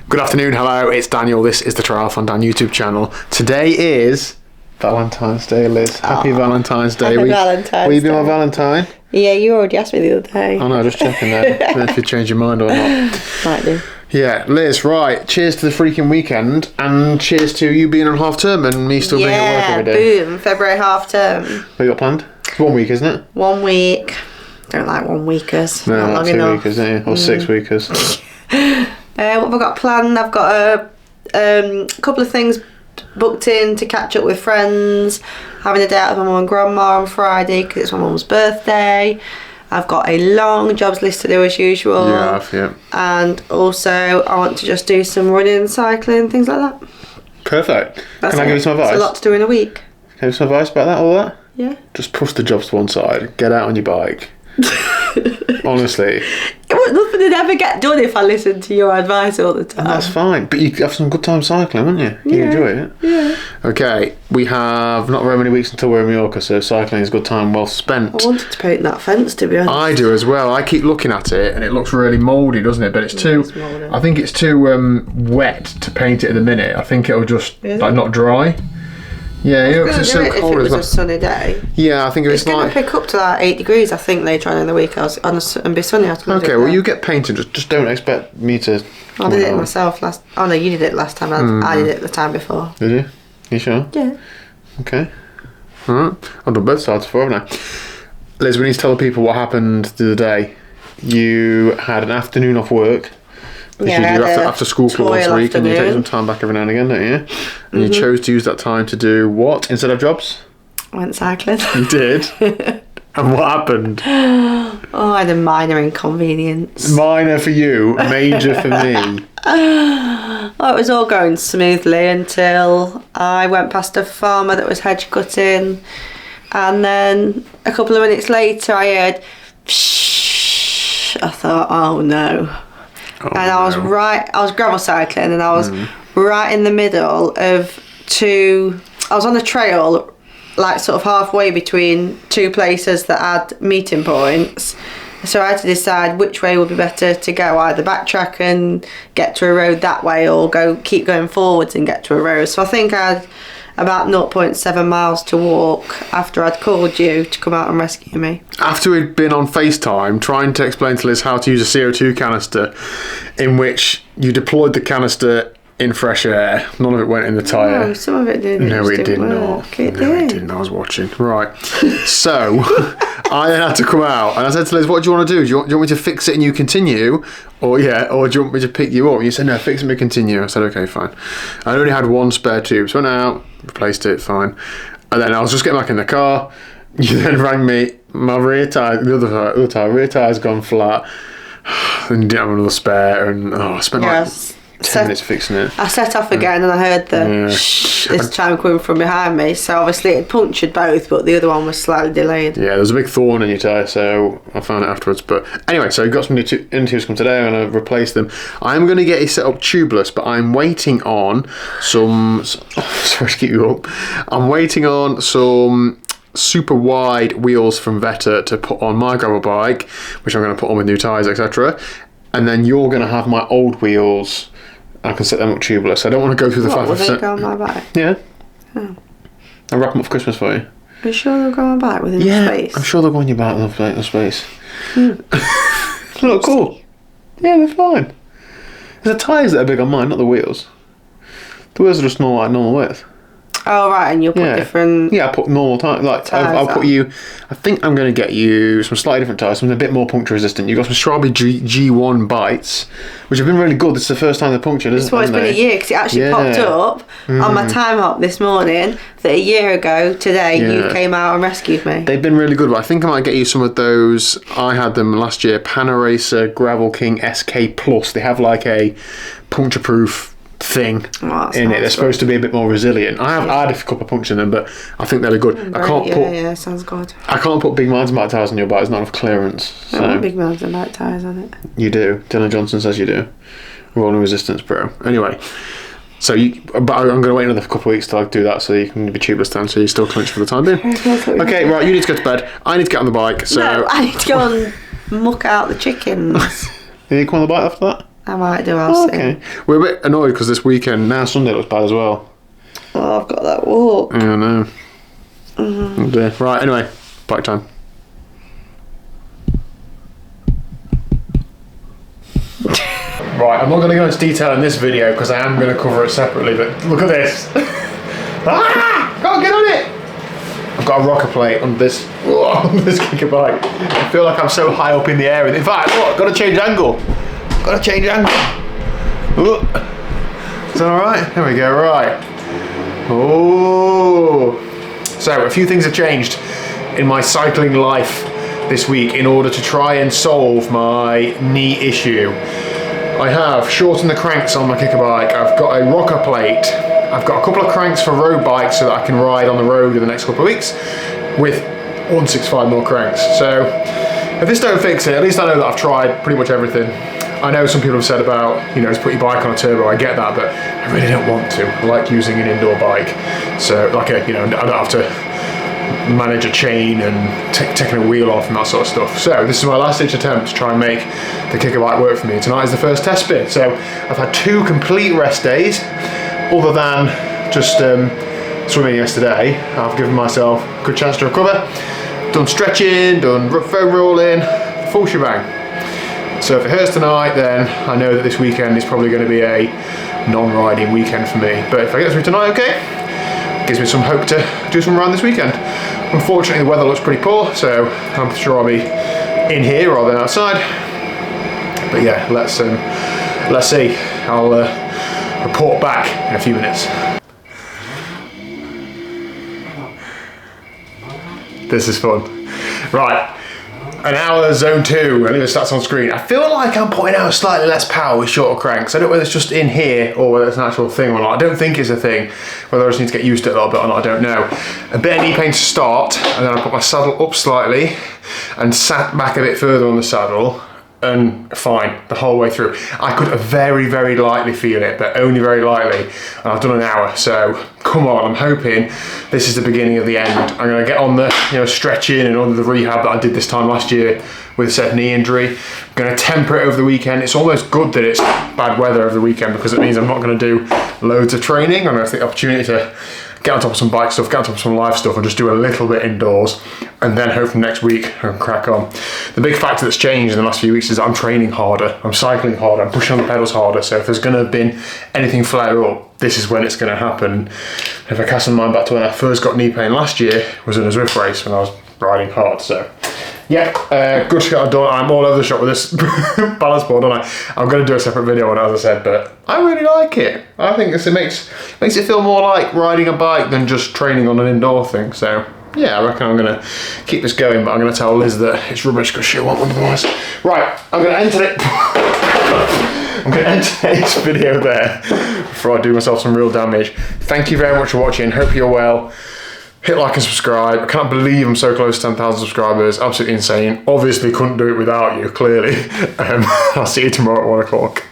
Good afternoon, hello, it's Daniel. This is the TriathlonDan YouTube channel. Today is Valentine's Day, Liz. Happy Valentine's Day. Happy Valentine's Day. Will you be my Valentine? Yeah, you already asked me the other day. Oh no, just checking there. If you change your mind or not. Might do. Yeah, Liz, right. Cheers to the freaking weekend and cheers to you being on half term and me still being at work every day. Boom, February half term. What you got planned? It's 1 week, isn't it? 1 week. Don't like 1 weekers. No, not long 2 enough. weekers, don't you? Or 6 weekers. What have I got planned? I've got a couple of things booked in to catch up with friends. Having a day out with my mum and grandma on Friday because it's my mum's birthday. I've got a long jobs list to do as usual. Yeah. And also I want to just do some running, cycling, things like that. Perfect. That's Can I give you some advice? It's a lot to do in a week. Can I give you some advice about that, all that? Yeah. Just push the jobs to one side. Get out on your bike. Honestly. Nothing would ever get done if I listened to your advice all the time. And that's fine. But you have some good time cycling, wouldn't you? You enjoy it. Yeah. Okay, we have not very many weeks until we're in Mallorca, so cycling is a good time well spent. I wanted to paint that fence, to be honest. I do as well. I keep looking at it and it looks really mouldy, doesn't it? But it's too... I think it's too wet to paint it at the minute. I think it'll just not dry. Yeah, it's so cold if it as was well. a sunny day. Yeah, I think it's going to pick up to like 8 degrees, I think, later on in the week. And be sunny. Okay, well, you get painted. Just don't expect me to... I did it myself last... Oh, no, you did it last time. I did it the time before. Did you? You sure? Yeah. Okay. Alright. I've done both sides before, haven't I? Liz, we need to tell the people what happened the other day. You had an afternoon off work. Yeah, you do after school club once a week, and you take some time back every now and again, don't you? And you chose to use that time to do what instead of jobs? I went cycling. You did? And what happened? Oh, I had a minor inconvenience. Minor for you, major for me. Well, it was all going smoothly until I went past a farmer that was hedge cutting, and then a couple of minutes later I heard pshh. I thought, oh no. And I was gravel cycling and I was right in the middle of I was on a trail, like sort of halfway between two places that had meeting points. So I had to decide which way would be better to go, either backtrack and get to a road that way or keep going forwards and get to a road. So I think I had about 0.7 miles to walk after I'd called you to come out and rescue me. After we'd been on FaceTime trying to explain to Liz how to use a CO2 canister, in which you deployed the canister in fresh air. None of it went in the tyre. No, some of it did. No, it did not. It didn't. I was watching. Right. So I then had to come out and I said to Liz, what do you want to do? Do you want me to fix it and you continue? Or do you want me to pick you up? And you said, no, fix it and we continue. I said, okay, fine. I only had one spare tube. So I went out, replaced it, fine. And then I was just getting back in the car. You then rang me. My rear tyre, the other rear tyre's gone flat. And you didn't have another spare. And I spent 10 minutes fixing it. I set off again and I heard the shh this time coming from behind me. So obviously it punctured both, but the other one was slightly delayed. Yeah, there was a big thorn in your tyre, so I found it afterwards. But anyway, so I got some new tubes come today. I'm going to replace them. I'm going to get it set up tubeless, but I'm waiting on some... sorry to keep you up. I'm waiting on some super wide wheels from Veta to put on my gravel bike, which I'm going to put on with new tyres, etc. And then you're going to have my old wheels. I can set them up tubeless. I don't want to go through the 5%. Will they go on my bike? Yeah. Oh. I'll wrap them up for Christmas for you. Are you sure they'll go on my bike within space? I'm sure they'll go on your bike within the space. Look, cool. Yeah, they're fine. It's the tyres that are big on mine, not the wheels. The wheels are just normal width. Oh, right, and you'll put different... Yeah, I put normal tyres. Like, I'll put you... I think I'm going to get you some slightly different tyres, something a bit more puncture resistant. You've got some Strawberry G1 bites, which have been really good. This is the first time they're punctured, isn't it? It's been a year, because it actually popped up on my time hop this morning that a year ago today you came out and rescued me. They've been really good, but I think I might get you some of those. I had them last year, Panaracer Gravel King SK Plus. They have like a puncture-proof thing in it. They're supposed to be a bit more resilient. I had a couple of punctures in them, but I think they're good. Sounds good. I can't put big mountain bike tyres on your bike. There's not enough clearance. So. I want big mountain bike tyres on it. You do. Dylan Johnson says you do. Rolling Resistance Pro. Anyway, but I'm going to wait another couple of weeks till I do that, so you can be tubeless down, so you're still clinched for the time being. Okay, right. You need to go to bed. I need to get on the bike. So no, I need to go and muck out the chickens. You need to come on the bike after that. I might do, I'll see. Okay. We're a bit annoyed because this weekend, now Sunday looks bad as well. Oh, I've got that walk. I know. Oh dear. Right, anyway, bike time. Right, I'm not going to go into detail in this video because I am going to cover it separately, but look at this. Can't get on it! I've got a rocker plate on this kicker bike. I feel like I'm so high up in the air. In fact, look, got to change angle. Got to change angle. Look. Is that alright? There we go, right. Oh. So, a few things have changed in my cycling life this week in order to try and solve my knee issue. I have shortened the cranks on my kicker bike. I've got a rocker plate. I've got a couple of cranks for road bikes so that I can ride on the road in the next couple of weeks with 165 more cranks. So if this don't fix it, at least I know that I've tried pretty much everything. I know some people have said about, just put your bike on a turbo. I get that, but I really don't want to. I like using an indoor bike. So like I don't have to manage a chain and taking a wheel off and that sort of stuff. So this is my last ditch attempt to try and make the kicker bike work for me. Tonight is the first test spin. So I've had 2 complete rest days, other than just swimming yesterday. I've given myself a good chance to recover, done stretching, done foam rolling, full shebang. So if it hurts tonight, then I know that this weekend is probably going to be a non-riding weekend for me. But if I get through tonight, okay, gives me some hope to do some run this weekend. Unfortunately, the weather looks pretty poor, so I'm sure I'll be in here rather than outside. But yeah, let's see. I'll report back in a few minutes. This is fun. Right, an hour zone 2, I think it starts on screen. I feel like I'm putting out slightly less power with shorter cranks. I don't know whether it's just in here or whether it's an actual thing or not. I don't think it's a thing. Whether I just need to get used to it a little bit or not, I don't know. A bit of knee pain to start, and then I put my saddle up slightly and sat back a bit further on the saddle, and fine the whole way through. I could very, very lightly feel it, but only very lightly, and I've done an hour, so come on, I'm hoping this is the beginning of the end. I'm going to get on the stretching and on the rehab that I did this time last year with a said knee injury. I'm going to temper it over the weekend. It's almost good that it's bad weather over the weekend because it means I'm not going to do loads of training. I'm going to take the opportunity to get on top of some bike stuff, get on top of some live stuff, and just do a little bit indoors, and then hopefully next week I can crack on. The big factor that's changed in the last few weeks is that I'm training harder, I'm cycling harder, I'm pushing on the pedals harder, so if there's going to have been anything flare up, this is when it's going to happen. If I cast my mind back to when I first got knee pain last year, was in a Zwift race when I was riding hard, so yeah, good to get done. I'm all over the shop with this balance board, aren't I? I'm going to do a separate video on it, as I said, but I really like it. I think it makes it feel more like riding a bike than just training on an indoor thing. So yeah, I reckon I'm going to keep this going, but I'm going to tell Liz that it's rubbish because she won't otherwise. Right, I'm going to end it. I'm going to end today's video there before I do myself some real damage. Thank you very much for watching. Hope you're well. Hit like and subscribe. I can't believe I'm so close to 10,000 subscribers. Absolutely insane. Obviously couldn't do it without you, clearly. I'll see you tomorrow at 1 o'clock.